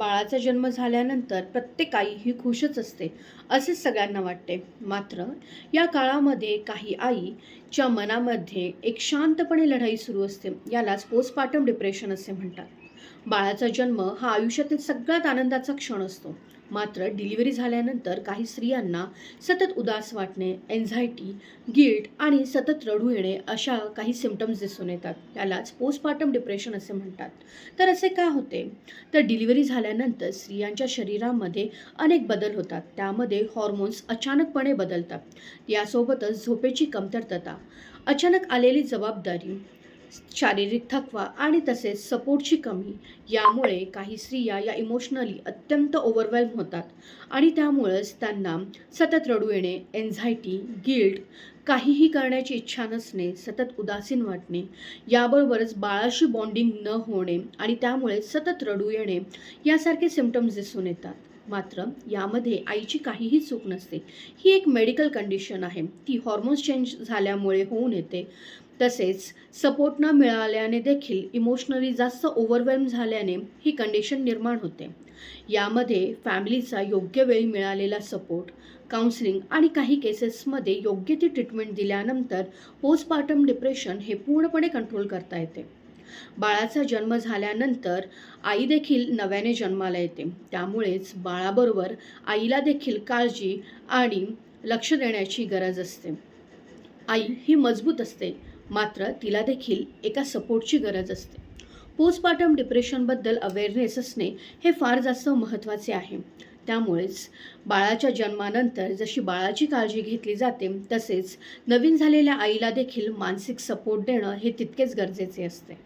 बाळाचा जन्म झाल्यानंतर प्रत्येक आई ही खुशच असते असे सगळ्यांना वाटते. मात्र या काळामध्ये काही आईच्या मनामध्ये एक शांतपणे लढाई सुरू असते. यालाच पोस्टपार्टम डिप्रेशन असे म्हणतात. बाळाचा जन्म हा आयुष्यातील सगळ्यात आनंदाचा क्षण असतो. मात्र डिलिव्हरी झाल्यानंतर काही स्त्रियांना सतत उदास वाटणे, एन्झायटी, गिल्ट आणि सतत रडू येणे अशा काही सिम्पटम्स दिसून येतात. यालाच पोस्टपार्टम डिप्रेशन असे म्हणतात. तर असे का होते? तर डिलिव्हरी झाल्यानंतर स्त्रियांच्या शरीरामध्ये अनेक बदल होतात. त्यामध्ये हॉर्मोन्स अचानकपणे बदलतात. यासोबतच झोपेची कमतरता, अचानक आलेली जबाबदारी, शारीरिक थकवा आणि तसेच सपोर्टची कमी यामुळे काही स्त्रिया या इमोशनली अत्यंत ओव्हरवेल्म होतात आणि त्यामुळेच त्यांना सतत रडू येणे, एन्झायटी, गिल्ट, काहीही करण्याची इच्छा नसणे, सतत उदासीन वाटणे, याबरोबरच बाळाशी बॉन्डिंग न होणे आणि त्यामुळे सतत रडू येणे यासारखे सिम्पटम्स दिसून येतात. मात्र यामध्ये आईची काहीही चूक नसते. ही एक मेडिकल कंडिशन आहे. ती हॉर्मोन्स चेंज झाल्यामुळे होऊन येते. तसेच सपोर्ट न मिळाल्याने देखील इमोशनली जास्त ओव्हरवेल्म झाल्याने ही कंडिशन निर्माण होते. यामध्ये फॅमिलीचा योग्य वेळी मिळालेला सपोर्ट, काउन्सिलिंग आणि काही केसेसमध्ये योग्य ती ट्रीटमेंट दिल्यानंतर पोस्टपार्टम डिप्रेशन हे पूर्णपणे कंट्रोल करता येते. बाळाचा जन्म झाल्यानंतर आई देखील नव्याने जन्माला येते. त्यामुळेच बाळाबरोबर आईला देखील काळजी आणि लक्ष देण्याची गरज असते. आई ही मजबूत असते, मात्र तिला देखील एका सपोर्टची गरज असते. पोस्टपार्टम डिप्रेशनबद्दल अवेअरनेस असणे हे फार जास्त महत्त्वाचे आहे. त्यामुळेच बाळाच्या जन्मानंतर जशी बाळाची काळजी घेतली जाते, तसेच नवीन झालेल्या आईला देखील मानसिक सपोर्ट देणं हे तितकेच गरजेचे असते.